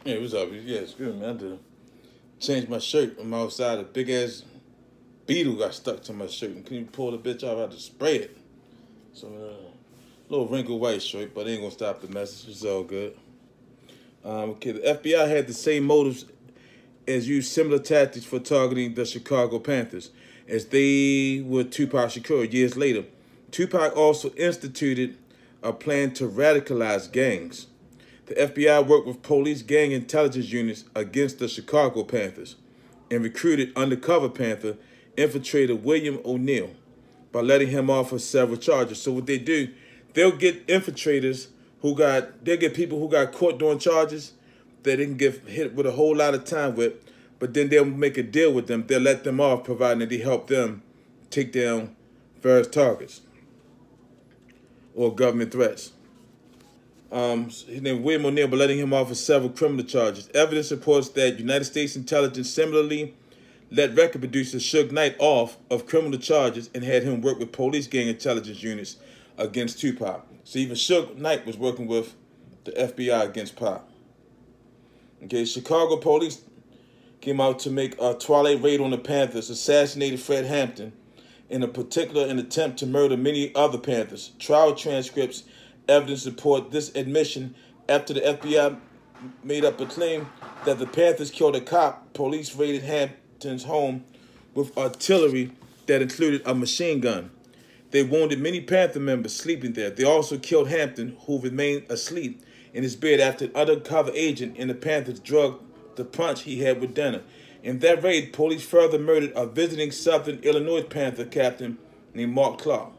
Yeah, what's up? Yeah, excuse me. I had to change my shirt. I'm outside. A big ass beetle got stuck to my shirt and couldn't pull the bitch off. I had to spray it. So, little wrinkled white shirt, but it ain't gonna stop the message. It's all good. Okay, the FBI had the same motives as used similar tactics for targeting the Chicago Panthers as they would Tupac Shakur years later. Tupac also instituted a plan to radicalize gangs. The FBI worked with police gang intelligence units against the Chicago Panthers and recruited undercover Panther infiltrator William O'Neill by letting him off of several charges. So what they do, they'll get infiltrators they'll get people who got caught doing charges that they can get hit with a whole lot of time with, but then they'll make a deal with them. They'll let them off, providing that they help them take down various targets or government threats. His name William O'Neill, but letting him off of several criminal charges. Evidence supports that United States intelligence similarly let record producer Suge Knight off of criminal charges and had him work with police gang intelligence units against Tupac. So even Suge Knight was working with the FBI against Pac. Okay, Chicago police came out to make a twilight raid on the Panthers, assassinated Fred Hampton, in particular an attempt to murder many other Panthers. Trial transcripts evidence support this admission after the FBI made up a claim that the Panthers killed a cop. Police raided Hampton's home with artillery that included a machine gun. They wounded many Panther members sleeping there. They also killed Hampton, who remained asleep in his bed after an undercover agent in the Panthers drugged the punch he had with dinner. In that raid, police further murdered a visiting Southern Illinois Panther captain named Mark Clark.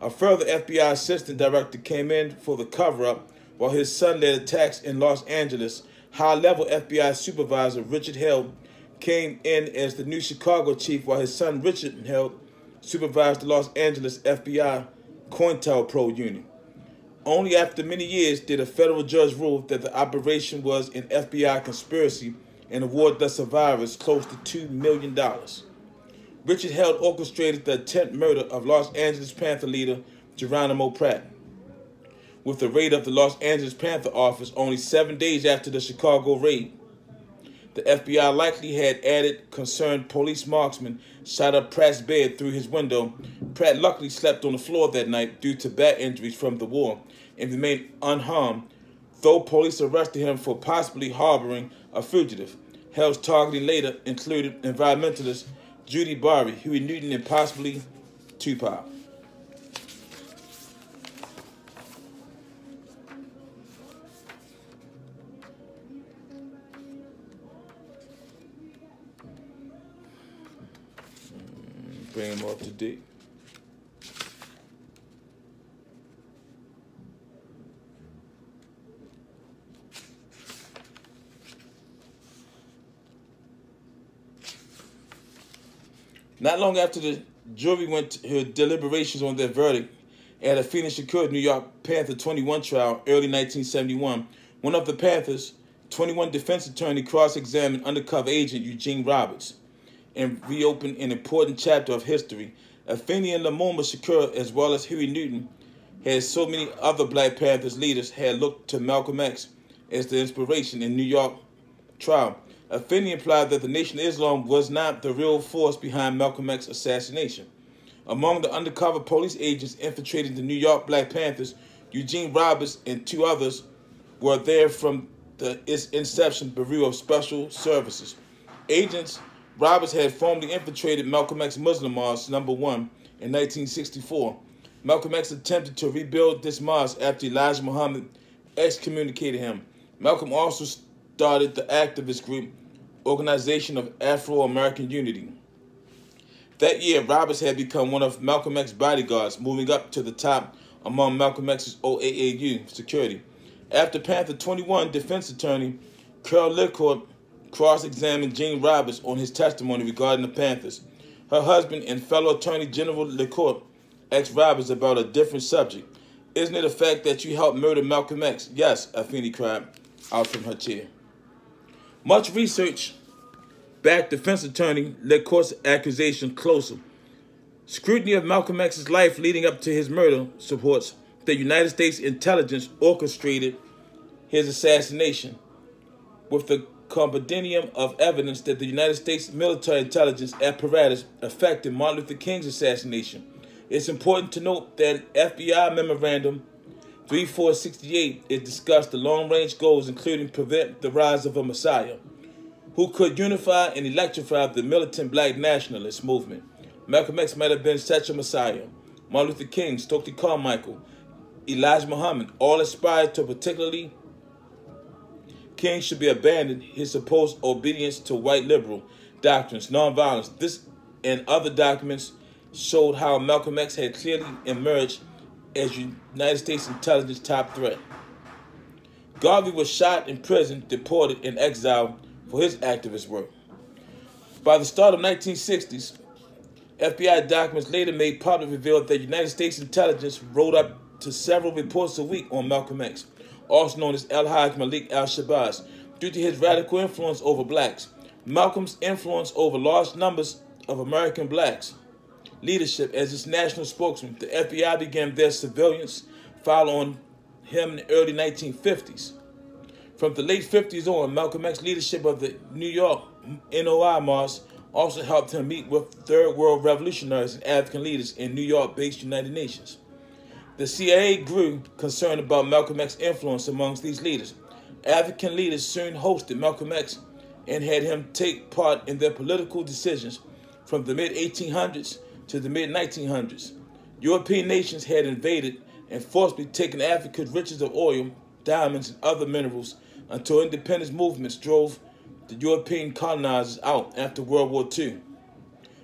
A further FBI assistant director came in for the cover-up while his son led attacks in Los Angeles. High-level FBI supervisor Richard Held came in as the new Chicago chief while his son Richard Held supervised the Los Angeles FBI COINTELPRO unit. Only after many years did a federal judge rule that the operation was an FBI conspiracy and award the survivors close to $2 million. Richard Held orchestrated the attempted murder of Los Angeles Panther leader Geronimo Pratt. With the raid of the Los Angeles Panther office only 7 days after the Chicago raid, the FBI likely had added concerned police marksman shot up Pratt's bed through his window. Pratt luckily slept on the floor that night due to back injuries from the war and remained unharmed, though police arrested him for possibly harboring a fugitive. Held's targeting later included environmentalist Judy Barry, Huey Newton, and possibly Tupac. Bring him up to date. Not long after the jury went to her deliberations on their verdict at a Phoenix Shakur New York Panther 21 trial early 1971, one of the Panthers' 21 defense attorney cross-examined undercover agent Eugene Roberts and reopened an important chapter of history. Afeni and Lamoma Shakur, as well as Huey Newton, as so many other Black Panthers leaders, had looked to Malcolm X as the inspiration in New York trial. Afeni implied that the Nation of Islam was not the real force behind Malcolm X's assassination. Among the undercover police agents infiltrating the New York Black Panthers, Eugene Roberts and two others were there from its inception, Bureau of Special Services. Agents Roberts had formerly infiltrated Malcolm X Muslim Mosque No. 1 in 1964. Malcolm X attempted to rebuild this mosque after Elijah Muhammad excommunicated him. Malcolm also started the activist group Organization of Afro-American Unity. That year, Roberts had become one of Malcolm X's bodyguards, moving up to the top among Malcolm X's OAAU security. After Panther 21 defense attorney Carol Lickford cross-examined Gene Roberts on his testimony regarding the Panthers, her husband and fellow Attorney General Lickford asked Roberts about a different subject. "Isn't it a fact that you helped murder Malcolm X?" "Yes," Afeni cried out from her chair. Much research backed defense attorney Lickford's accusation closer. Scrutiny of Malcolm X's life leading up to his murder supports the United States intelligence orchestrated his assassination, with the compendium of evidence that the United States military intelligence apparatus affected Martin Luther King's assassination. It's important to note that FBI Memorandum 3468 it discussed the long-range goals, including prevent the rise of a messiah who could unify and electrify the militant black nationalist movement. Malcolm X might have been such a messiah. Martin Luther King, Stokely Carmichael, Elijah Muhammad all aspired to particularly King should be abandoned his supposed obedience to white liberal doctrines, nonviolence. This and other documents showed how Malcolm X had clearly emerged as United States intelligence top threat. Garvey was shot in prison, deported, and exiled for his activist work. By the start of the 1960s, FBI documents later made public revealed that United States intelligence wrote up to several reports a week on Malcolm X, also known as El-Hajj Malik al-Shabazz, due to his radical influence over blacks. Malcolm's influence over large numbers of American blacks leadership as its national spokesman, the FBI began their surveillance file on him in the early 1950s. From the late 50s on, Malcolm X's leadership of the New York NOI March also helped him meet with Third World revolutionaries and African leaders in New York-based United Nations. The CIA grew concerned about Malcolm X's influence amongst these leaders. African leaders soon hosted Malcolm X and had him take part in their political decisions from the mid-1800s to the mid-1900s. European nations had invaded and forcibly taken Africa's riches of oil, diamonds, and other minerals until independence movements drove the European colonizers out after World War II.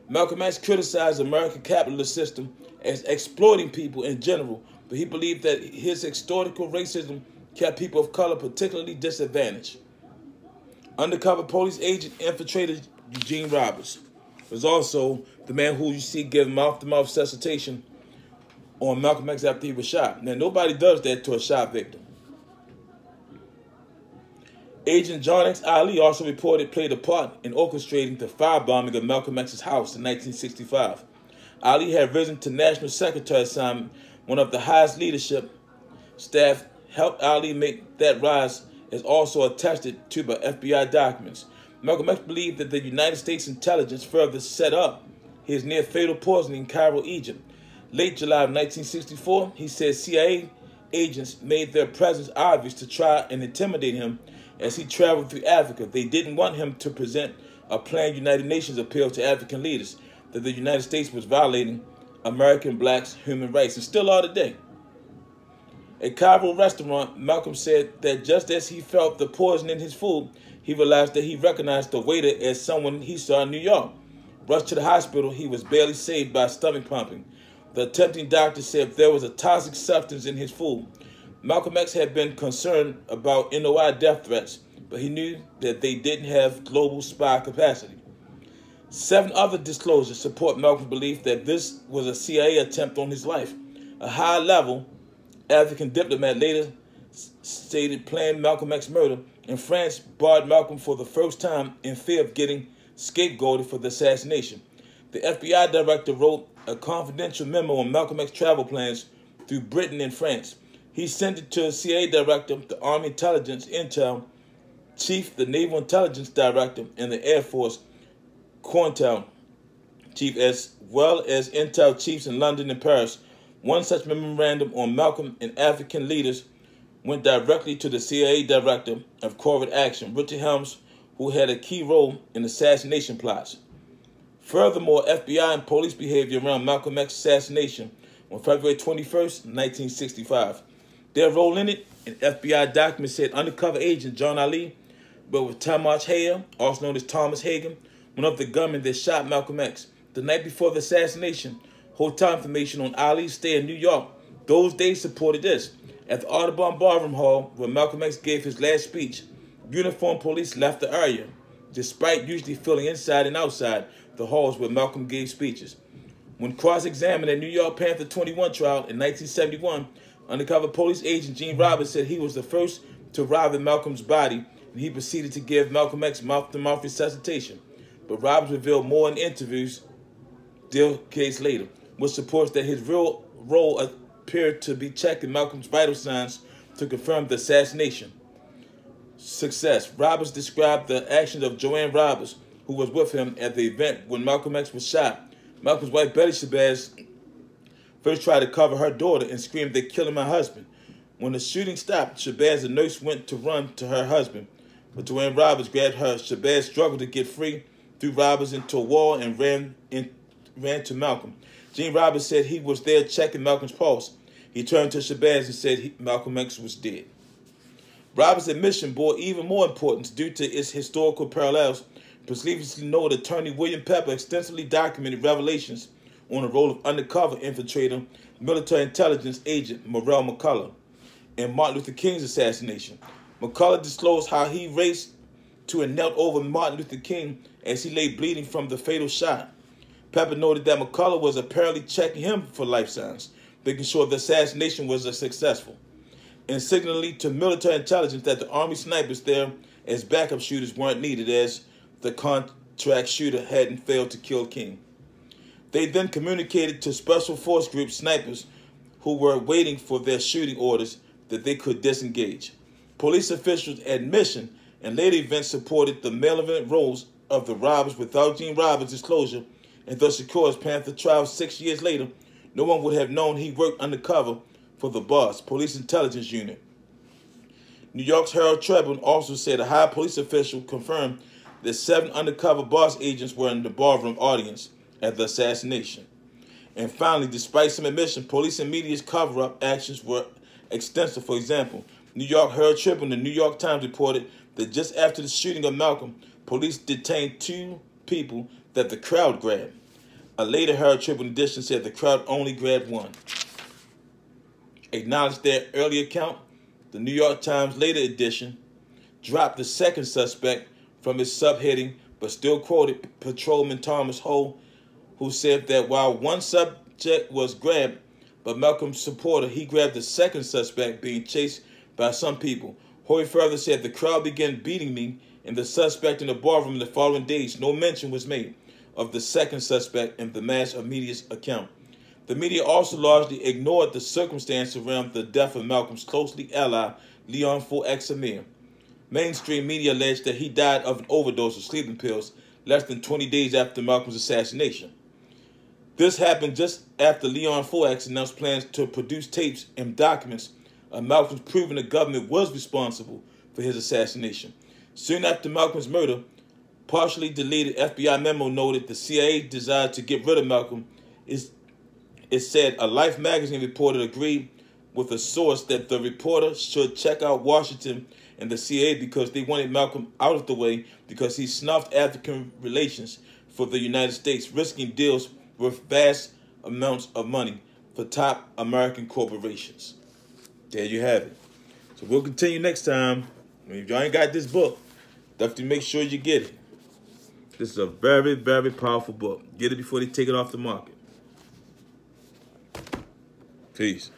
Malcolm X criticized the American capitalist system as exploiting people in general, but he believed that his historical racism kept people of color particularly disadvantaged. Undercover police agent infiltrated Eugene Roberts was also the man who you see giving mouth-to-mouth resuscitation on Malcolm X after he was shot. Now, nobody does that to a shot victim. Agent John X. Ali also reported played a part in orchestrating the firebombing of Malcolm X's house in 1965. Ali had risen to National Secretary assignment, one of the highest leadership staff helped Ali make that rise, is also attested to by FBI documents. Malcolm X believed that the United States intelligence further set up his near-fatal poisoning in Cairo, Egypt. Late July of 1964, he said CIA agents made their presence obvious to try and intimidate him as he traveled through Africa. They didn't want him to present a planned United Nations appeal to African leaders that the United States was violating American blacks' human rights, and still are today. At Cairo restaurant, Malcolm said that just as he felt the poison in his food, he realized that he recognized the waiter as someone he saw in New York. Rushed to the hospital, he was barely saved by stomach pumping. The attempting doctor said there was a toxic substance in his food. Malcolm X had been concerned about NOI death threats, but he knew that they didn't have global spy capacity. 7 other disclosures support Malcolm's belief that this was a CIA attempt on his life. A high-level African diplomat later stated planned Malcolm X's murder, and France barred Malcolm for the first time in fear of getting scapegoated for the assassination. The FBI director wrote a confidential memo on Malcolm X's travel plans through Britain and France. He sent it to the CIA director, the Army Intelligence Intel Chief, the Naval Intelligence Director, and the Air Force COINTEL Chief, as well as Intel Chiefs in London and Paris. One such memorandum on Malcolm and African leaders went directly to the CIA Director of Covert Action, Richard Helms, who had a key role in assassination plots. Furthermore, FBI and police behavior around Malcolm X's assassination on February 21st, 1965. Their role in it, an FBI document said undercover agent John Ali, but with Talmadge Hayer, also known as Thomas Hagen, one of the gunmen that shot Malcolm X. The night before the assassination, hotel information on Ali's stay in New York those days supported this. At the Audubon Ballroom Hall, where Malcolm X gave his last speech, uniformed police left the area, despite usually filling inside and outside the halls where Malcolm gave speeches. When cross-examined at New York Panther 21 trial in 1971, undercover police agent Gene Roberts said he was the first to arrive at Malcolm's body, and he proceeded to give Malcolm X mouth-to-mouth resuscitation. But Roberts revealed more in interviews decades later, which supports that his real role appeared to be checking Malcolm's vital signs to confirm the assassination. success. Roberts described the actions of Joanne Roberts, who was with him at the event when Malcolm X was shot. Malcolm's wife, Betty Shabazz, first tried to cover her daughter and screamed, "They're killing my husband." When the shooting stopped, Shabazz, the nurse, went to run to her husband, but Joanne Roberts grabbed her. Shabazz struggled to get free, threw Roberts into a wall, and ran to Malcolm. Gene Roberts said he was there checking Malcolm's pulse. He turned to Shabazz and said Malcolm X was dead. Roberts' admission bore even more importance due to its historical parallels. Previously noted attorney William Pepper extensively documented revelations on the role of undercover infiltrator, military intelligence agent Morrell McCullough in Martin Luther King's assassination. McCullough disclosed how he raced to and knelt over Martin Luther King as he lay bleeding from the fatal shot. Pepper noted that McCullough was apparently checking him for life signs, making sure the assassination was successful, and signaling to military intelligence that the Army snipers there as backup shooters weren't needed, as the contract shooter hadn't failed to kill King. They then communicated to Special Force Group snipers who were waiting for their shooting orders that they could disengage. Police officials' admission and later events supported the malevolent roles of the robbers without Gene Roberts' disclosure, and thus Shakur's Panther trial 6 years later. No one would have known he worked undercover for the BOSS, Police Intelligence Unit. New York's Herald Tribune also said a high police official confirmed that 7 undercover BOSS agents were in the ballroom audience at the assassination. And finally, despite some admission, police and media's cover-up actions were extensive. For example, New York Herald Tribune and the New York Times reported that just after the shooting of Malcolm, police detained 2 people that the crowd grabbed. A later Herald Tribune edition said the crowd only grabbed 1. Acknowledged their early account, the New York Times later edition dropped the second suspect from its subheading, but still quoted Patrolman Thomas Ho, who said that while 1 subject was grabbed by Malcolm's supporter, he grabbed the second suspect being chased by some people. Hoy further said the crowd began beating me and the suspect in the ballroom in the following days. No mention was made of the second suspect in the mass media's account. The media also largely ignored the circumstance around the death of Malcolm's closely ally, Leon Fouex Amir. Mainstream media alleged that he died of an overdose of sleeping pills less than 20 days after Malcolm's assassination. This happened just after Leon Fouex announced plans to produce tapes and documents of Malcolm's proving the government was responsible for his assassination. Soon after Malcolm's murder, partially deleted FBI memo noted the CIA desired to get rid of Malcolm. It said a Life magazine reporter agreed with a source that the reporter should check out Washington and the CIA because they wanted Malcolm out of the way because he snuffed African relations for the United States, risking deals worth vast amounts of money for top American corporations. There you have it. So we'll continue next time. If y'all ain't got this book, definitely make sure you get it. This is a very, very powerful book. Get it before they take it off the market. Peace.